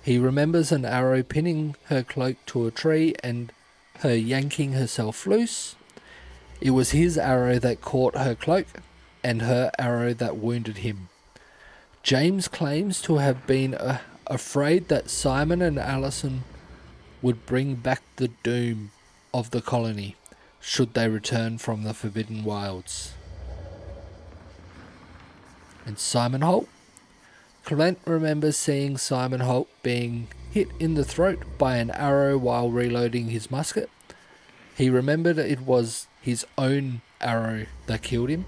He remembers an arrow pinning her cloak to a tree and her yanking herself loose. It was his arrow that caught her cloak and her arrow that wounded him. James claims to have been afraid that Simon and Allison would bring back the doom of the colony should they return from the Forbidden Wilds. And Simon Holt? Clement remembers seeing Simon Holt being hit in the throat by an arrow while reloading his musket. He remembered it was his own arrow that killed him.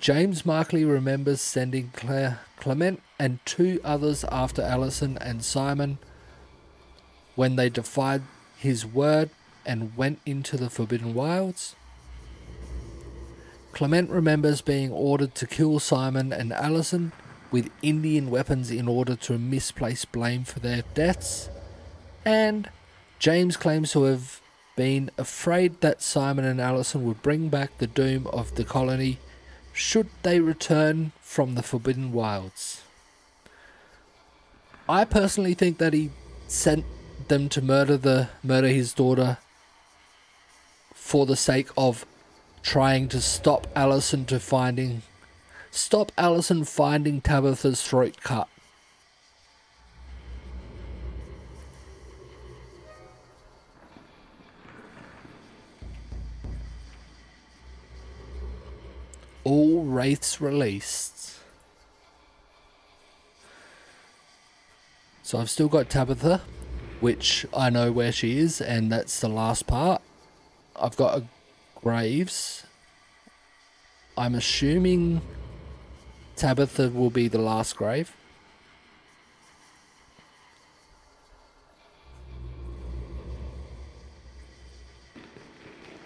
James Markley remembers sending Clement and 2 others after Allison and Simon when they defied his word and went into the Forbidden Wilds. Clement remembers being ordered to kill Simon and Allison with Indian weapons in order to misplace blame for their deaths. And James claims to have been afraid that Simon and Allison would bring back the doom of the colony should they return from the Forbidden Wilds. I personally think that he sent them to murder his daughter for the sake of trying to stop Allison finding Tabitha's throat cut. All wraiths released. So I've still got Tabitha, which I know where she is, and that's the last part. I've got a Graves. I'm assuming Tabitha will be the last grave.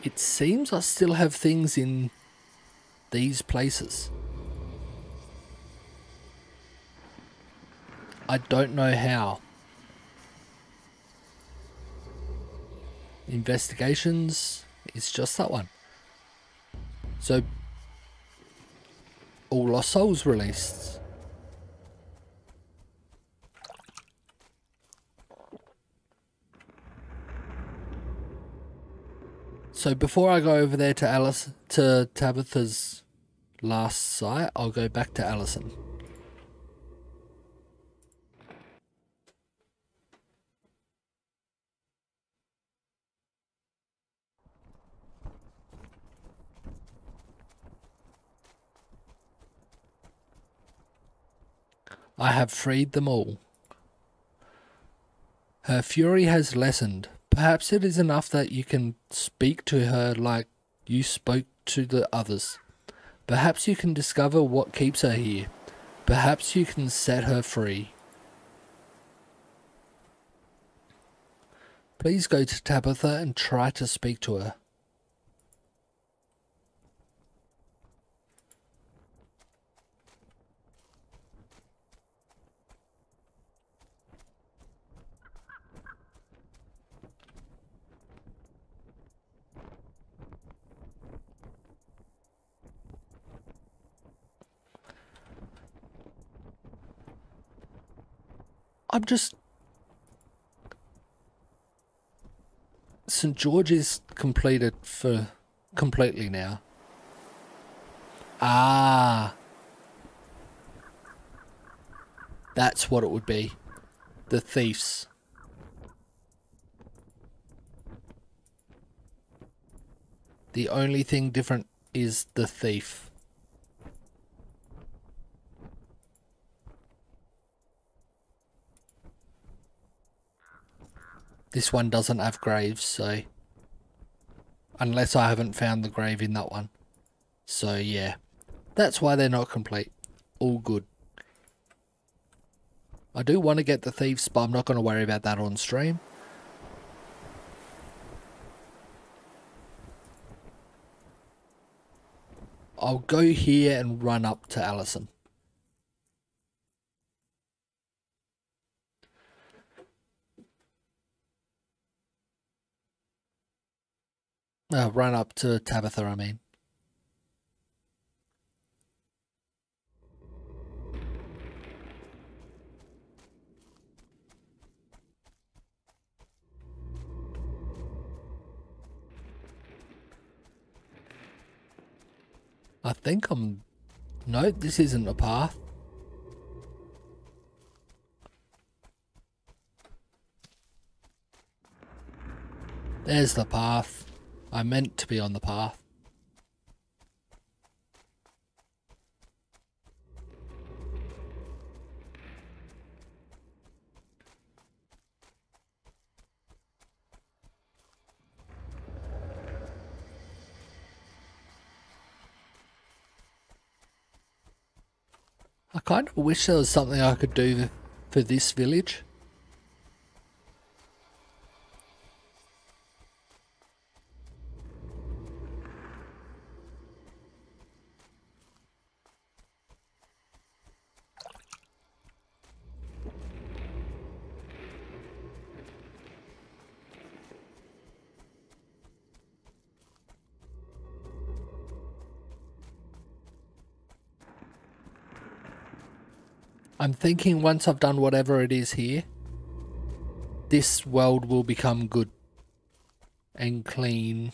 It seems I still have things in these places. I don't know how. Investigations is just that one. So, all lost souls released. So before I go over there to Tabitha's last site, I'll go back to Allison. I have freed them all. Her fury has lessened. Perhaps it is enough that you can speak to her like you spoke to the others. Perhaps you can discover what keeps her here. Perhaps you can set her free. Please go to Tabitha and try to speak to her. I'm just... St. George is completed for completely now. Ah. That's what it would be. The thieves. The only thing different is the thief. This one doesn't have graves, so... Unless I haven't found the grave in that one. So, yeah. That's why they're not complete. All good. I do want to get the thieves, but I'm not going to worry about that on stream. I'll go here and run up to Allison. Run up to Tabitha, I mean. I think I'm... No, this isn't a path. There's the path. I meant to be on the path. I kind of wish there was something I could do for this village. I'm thinking once I've done whatever it is here, this world will become good and clean.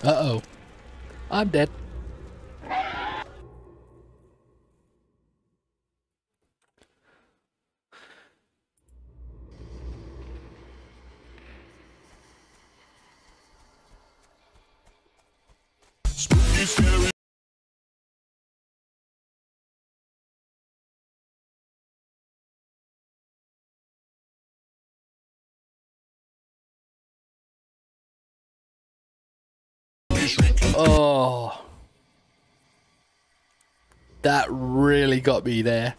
Uh-oh. I'm dead. Oh. That really got me there.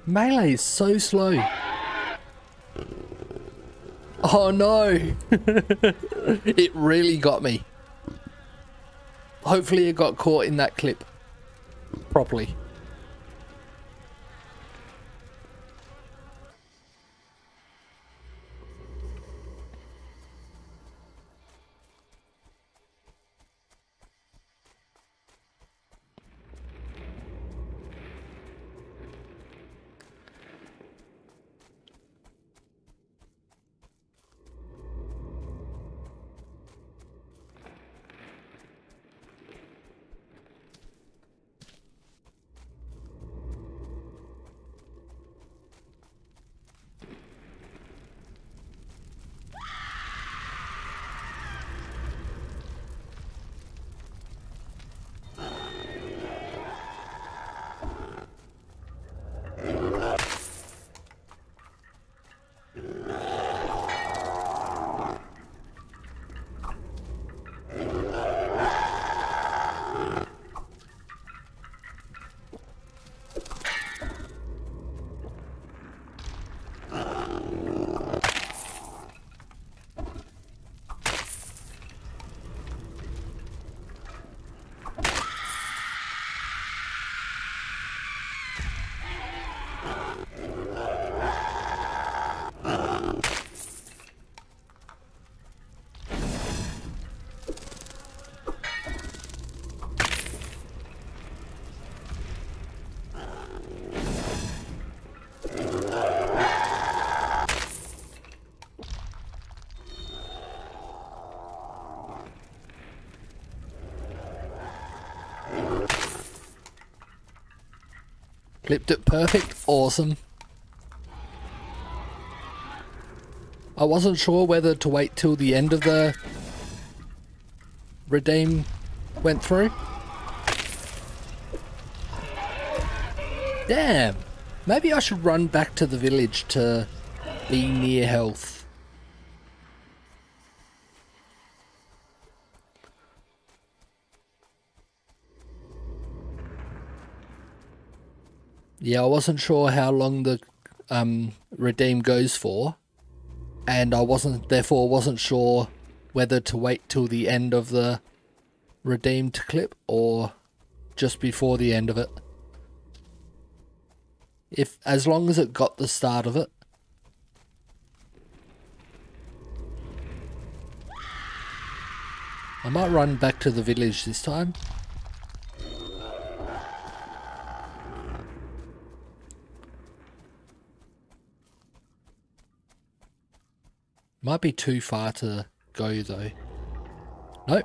Melee is so slow. Oh no. It really got me. Hopefully it got caught in that clip properly. Clipped it perfect. Awesome. I wasn't sure whether to wait till the end of the redeem went through. Damn. Maybe I should run back to the village to be near health. Yeah, I wasn't sure how long the redeem goes for, and I therefore wasn't sure whether to wait till the end of the redeemed clip or just before the end of it. As long as it got the start of it. I might run back to the village this time. Might be too far to go though. Nope.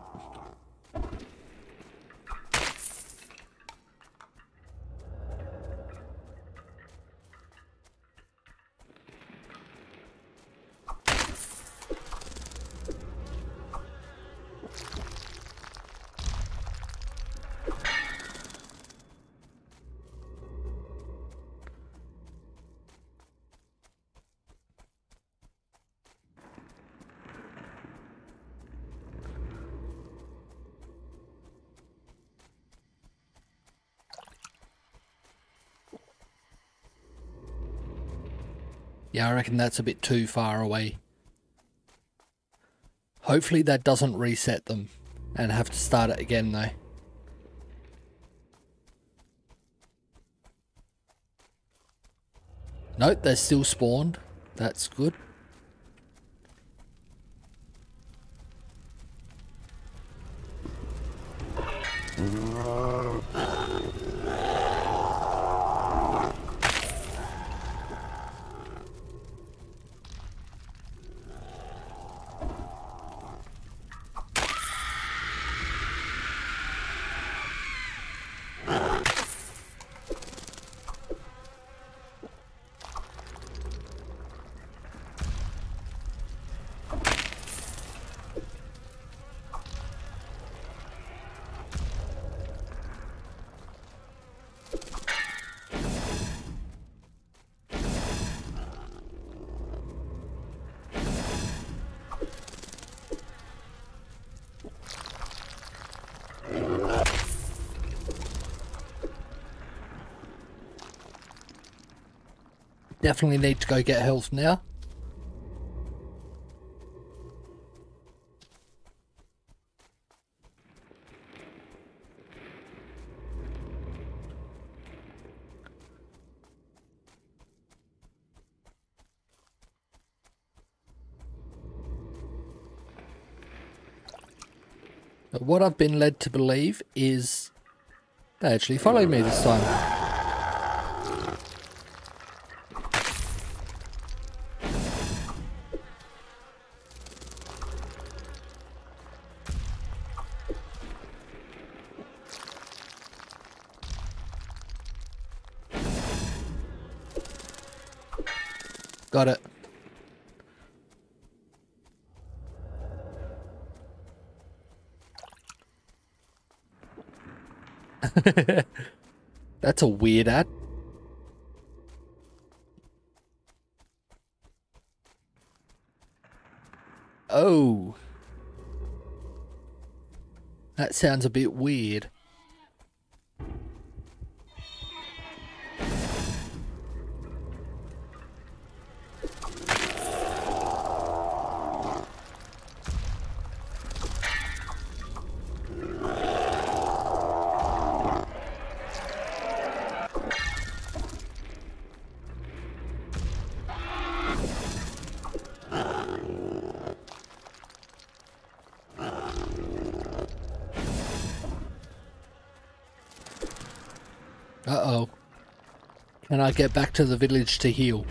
Yeah, I reckon that's a bit too far away. Hopefully that doesn't reset them and have to start it again though. Nope, they're still spawned. That's good. Definitely need to go get health now. But what I've been led to believe is they actually followed me this time. Got it. That's a weird ad. Oh. That sounds a bit weird. Uh-oh. Can I get back to the village to heal?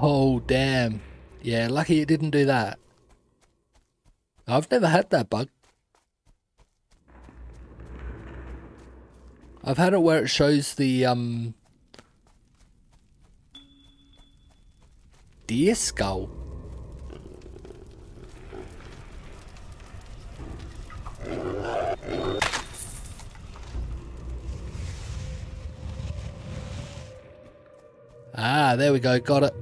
Oh, damn. Yeah, lucky it didn't do that. I've never had that bug. I've had it where it shows the, deer skull. Ah, there we go, got it.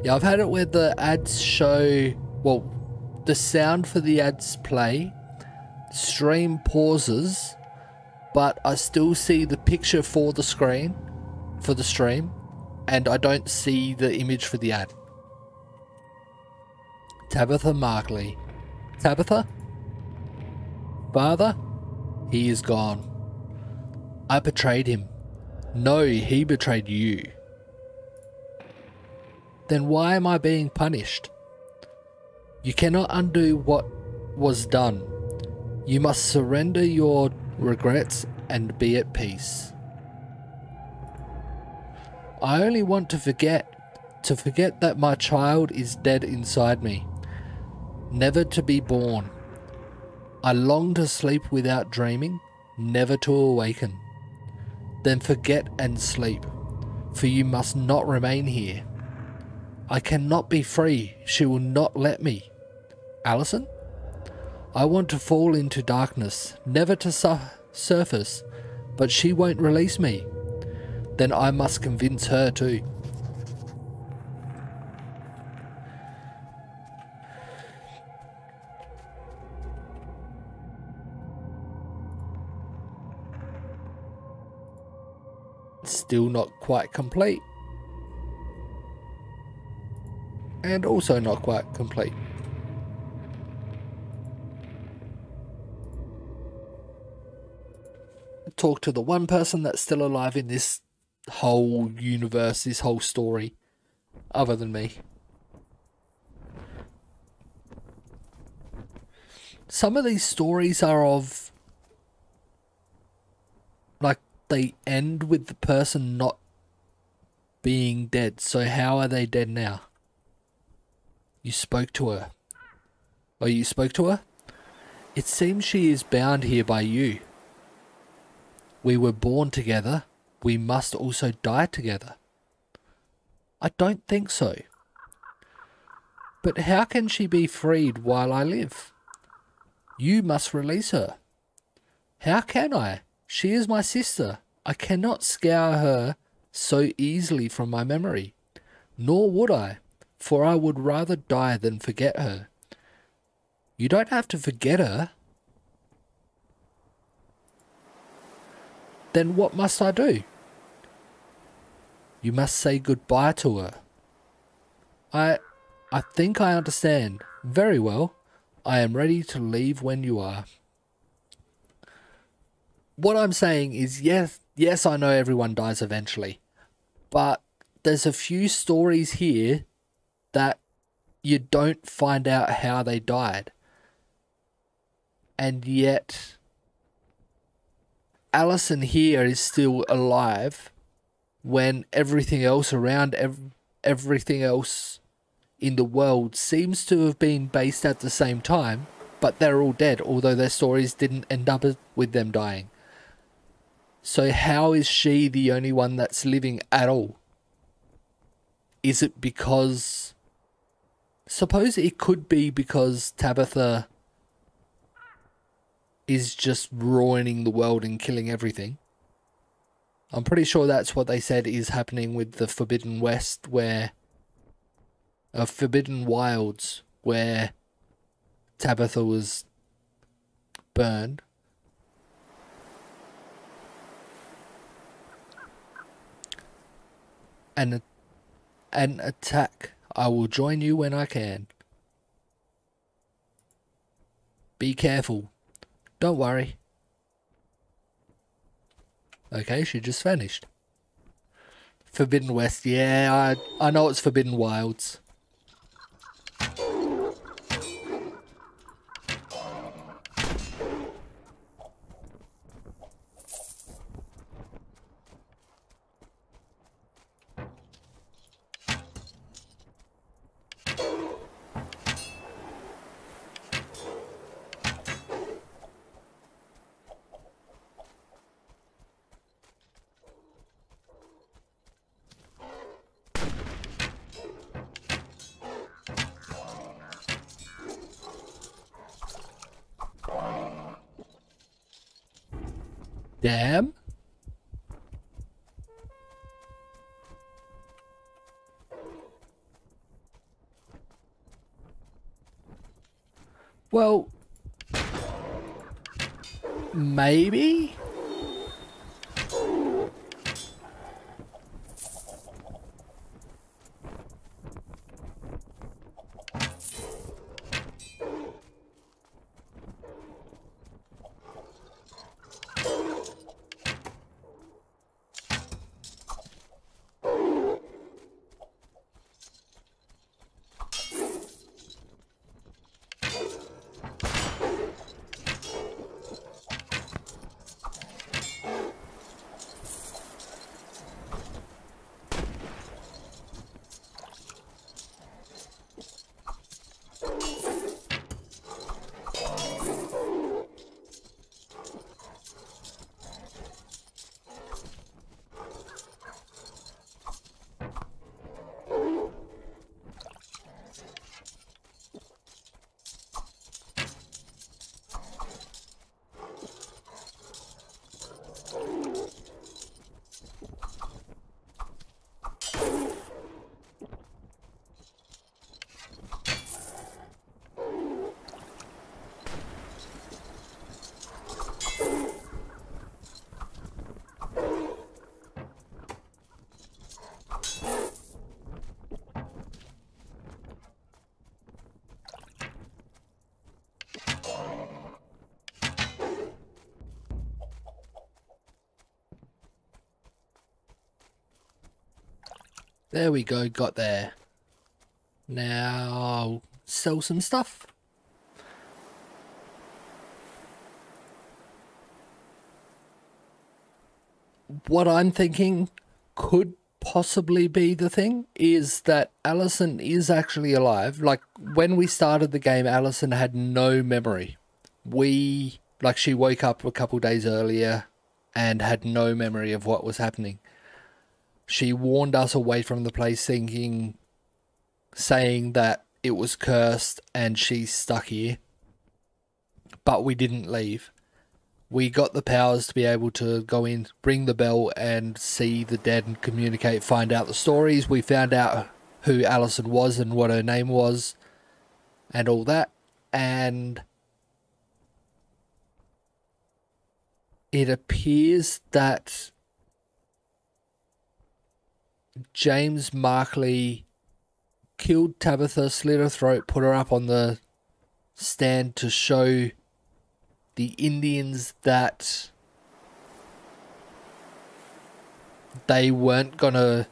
Yeah, I've had it where the ads show, well, the sound for the ads play, stream pauses, but I still see the picture for the screen, for the stream, and I don't see the image for the ad. Tabitha Markley. Tabitha? Father? He is gone. I betrayed him. No, he betrayed you. Then why am I being punished? You cannot undo what was done. You must surrender your regrets and be at peace. I only want to forget that my child is dead inside me, never to be born. I long to sleep without dreaming, never to awaken. Then forget and sleep, for you must not remain here. I cannot be free, she will not let me. Allison? I want to fall into darkness, never to surface, but she won't release me. Then I must convince her too. Still not quite complete. And also not quite complete. Talk to the one person that's still alive in this whole universe, this whole story, other than me. Some of these stories are of, like, they end with the person not being dead. So how are they dead now? You spoke to her. Oh, you spoke to her? It seems she is bound here by you. We were born together. We must also die together. I don't think so. But how can she be freed while I live? You must release her. How can I? She is my sister. I cannot scour her so easily from my memory. Nor would I, for I would rather die than forget her. You don't have to forget her. Then what must I do? You must say goodbye to her. I think I understand. Very well. I am ready to leave when you are. What I'm saying is, yes, I know everyone dies eventually. But there's a few stories here that you don't find out how they died. And yet, Allison here is still alive when everything else around, everything else in the world seems to have been based at the same time, but they're all dead, although their stories didn't end up with them dying. So how is she the only one that's living at all? Is it because... Suppose it could be because Tabitha is just ruining the world and killing everything. I'm pretty sure that's what they said is happening with the Forbidden West, where... Forbidden Wilds, where Tabitha was burned. An attack. I will join you when I can. Be careful. Don't worry. Okay, she just vanished. Forbidden West. Yeah, I know it's Forbidden Wilds. Damn. Well, maybe? There we go, got there. Now I'll sell some stuff. What I'm thinking could possibly be the thing is that Allison is actually alive. Like, when we started the game, Allison had no memory. She woke up a couple days earlier and had no memory of what was happening. She warned us away from the place saying that it was cursed and she's stuck here. But we didn't leave. We got the powers to be able to go in, ring the bell and see the dead and communicate, find out the stories. We found out who Allison was and what her name was and all that. And it appears that James Markley killed Tabitha, slit her throat, put her up on the stand to show the Indians that they weren't gonna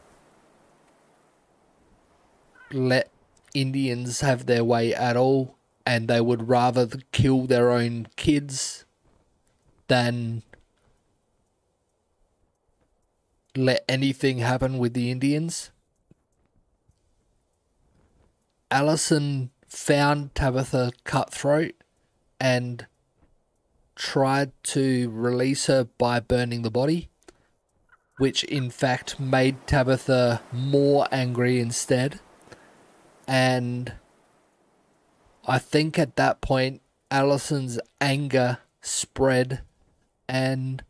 let Indians have their way at all, and they would rather kill their own kids than let anything happen with the Indians. Allison found Tabitha cutthroat and tried to release her by burning the body, which in fact made Tabitha more angry instead. And I think at that point Allison's anger spread and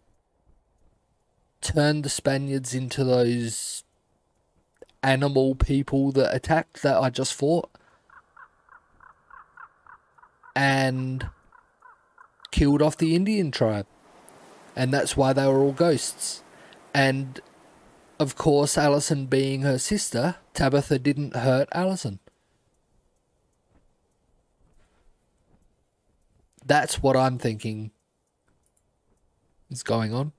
turned the Spaniards into those animal people that attacked that I just fought, and killed off the Indian tribe. And that's why they were all ghosts. And of course, Allison being her sister, Tabitha didn't hurt Allison. That's what I'm thinking is going on.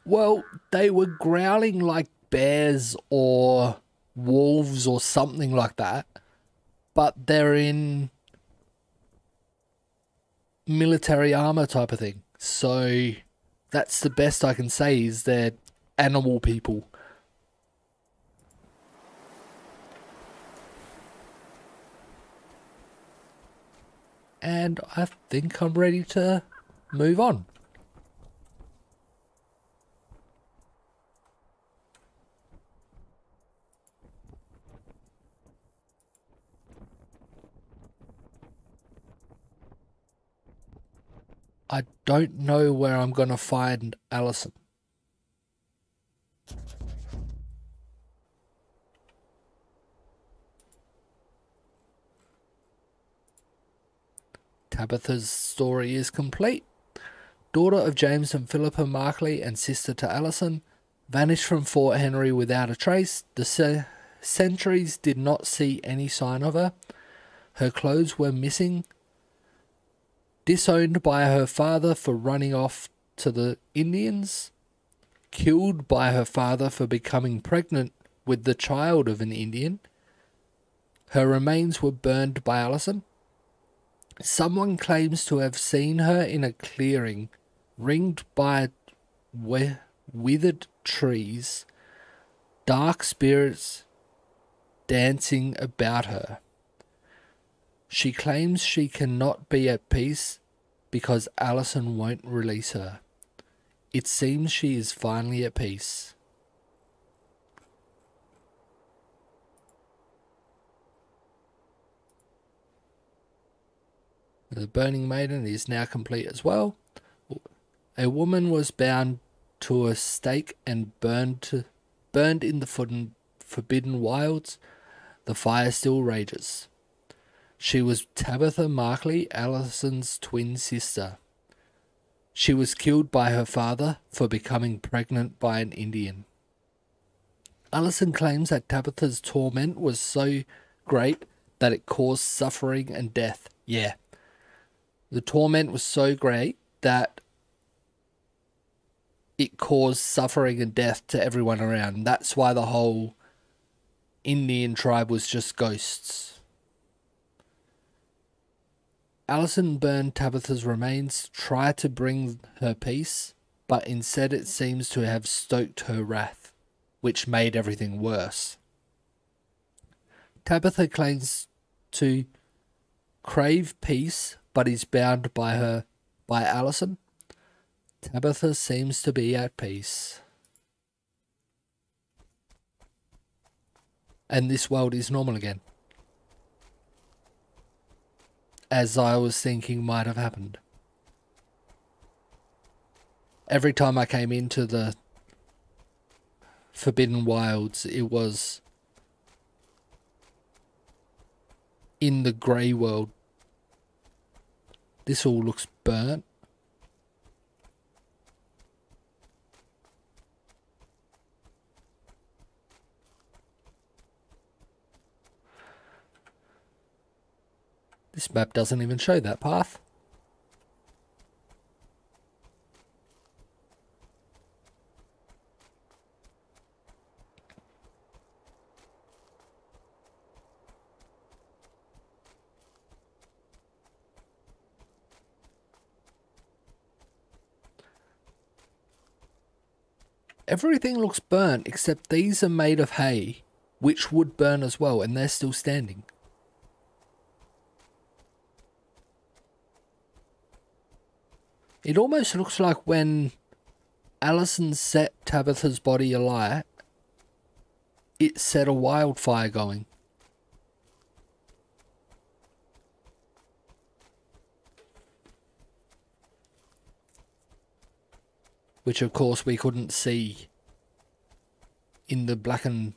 Well, they were growling like bears or wolves or something like that, but they're in military armor type of thing. So that's the best I can say, is they're animal people. And I think I'm ready to move on. I don't know where I'm going to find Allison. Tabitha's story is complete. Daughter of James and Philippa Markley and sister to Allison, vanished from Fort Henry without a trace. The sentries did not see any sign of her. Her clothes were missing. Disowned by her father for running off to the Indians. Killed by her father for becoming pregnant with the child of an Indian. Her remains were burned by Allison. Someone claims to have seen her in a clearing, ringed by withered trees, dark spirits dancing about her. She claims she cannot be at peace because Allison won't release her. It seems she is finally at peace. The Burning Maiden is now complete as well. A woman was bound to a stake and burned in the forbidden wilds. The fire still rages. She was Tabitha Markley, Allison's twin sister. She was killed by her father for becoming pregnant by an Indian. Allison claims that Tabitha's torment was so great that it caused suffering and death. Yeah. The torment was so great that it caused suffering and death to everyone around. That's why the whole Indian tribe was just ghosts. Allison burned Tabitha's remains, tried to bring her peace, but instead it seems to have stoked her wrath, which made everything worse. Tabitha claims to crave peace, but is bound by Allison. Tabitha seems to be at peace. And this world is normal again. As I was thinking might have happened. Every time I came into the Forbidden Wilds, it was in the grey world. This all looks burnt. This map doesn't even show that path. Everything looks burnt except these are made of hay, which would burn as well, and they're still standing. It almost looks like when Allison set Tabitha's body alight, it set a wildfire going. Which of course we couldn't see in the black and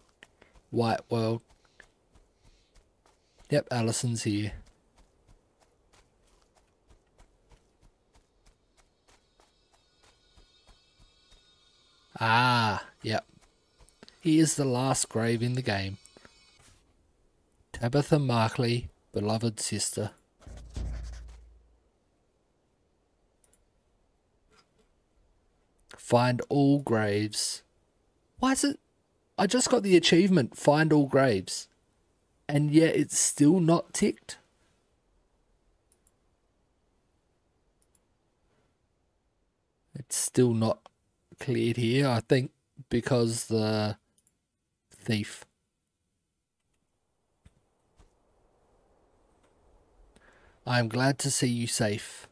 white world. Yep, Allison's here. Ah, yep. He is the last grave in the game. Tabitha Markley, beloved sister. Find all graves. Why is it? I just got the achievement, find all graves. And yet it's still not ticked. It's still not cleared here, I think, because the thief. I am glad to see you safe.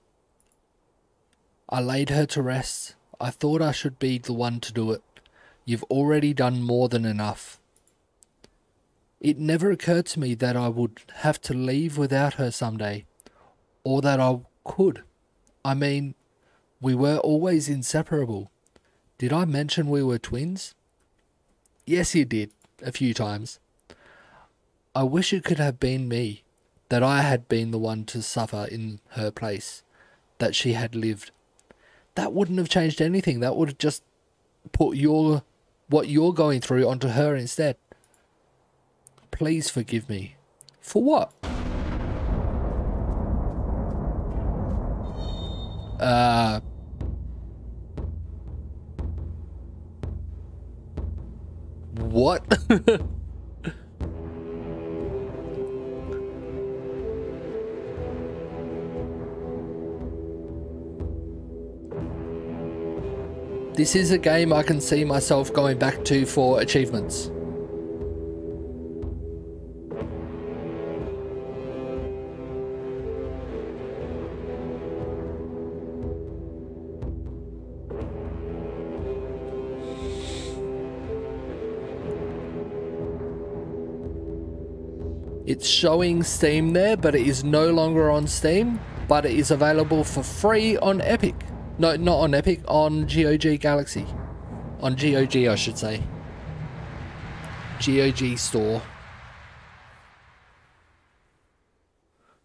I laid her to rest. I thought I should be the one to do it. You've already done more than enough. It never occurred to me that I would have to leave without her someday, or that I could. I mean, we were always inseparable. Did I mention we were twins? Yes, you did, a few times. I wish it could have been me, that I had been the one to suffer in her place, that she had lived. That wouldn't have changed anything. That would have just put what you're going through onto her instead. Please forgive me. For what? What? This is a game I can see myself going back to for achievements. It's showing Steam there, but it is no longer on Steam, but it is available for free on Epic. No, not on Epic, on GOG Galaxy. On GOG, I should say. GOG Store.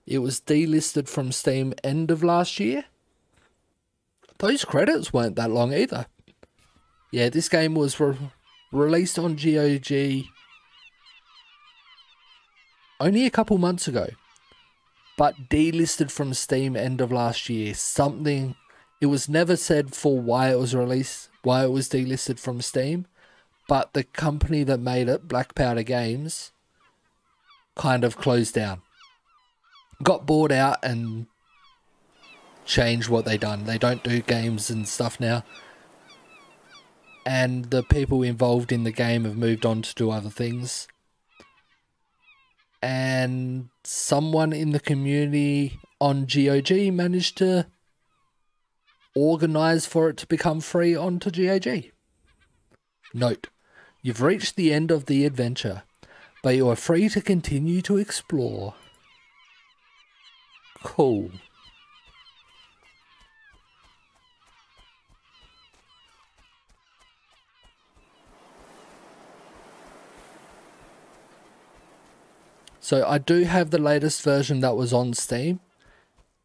It was delisted from Steam end of last year. Those credits weren't that long either. Yeah, this game was released on GOG only a couple months ago, but delisted from Steam end of last year. Something, it was never said for why it was released, why it was delisted from Steam, but the company that made it, Black Powder Games, kind of closed down. Got bought out and changed what they done. They don't do games and stuff now. And the people involved in the game have moved on to do other things. And someone in the community on GOG managed to organize for it to become free onto GOG. Note, you've reached the end of the adventure, but you are free to continue to explore. Cool. So I do have the latest version that was on Steam,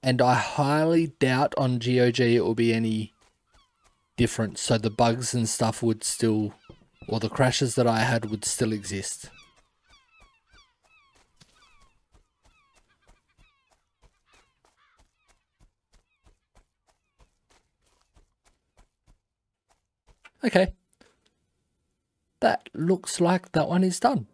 and I highly doubt on GOG it will be any different. So the bugs and stuff would still, or the crashes that I had would still exist. Okay. That looks like that one is done.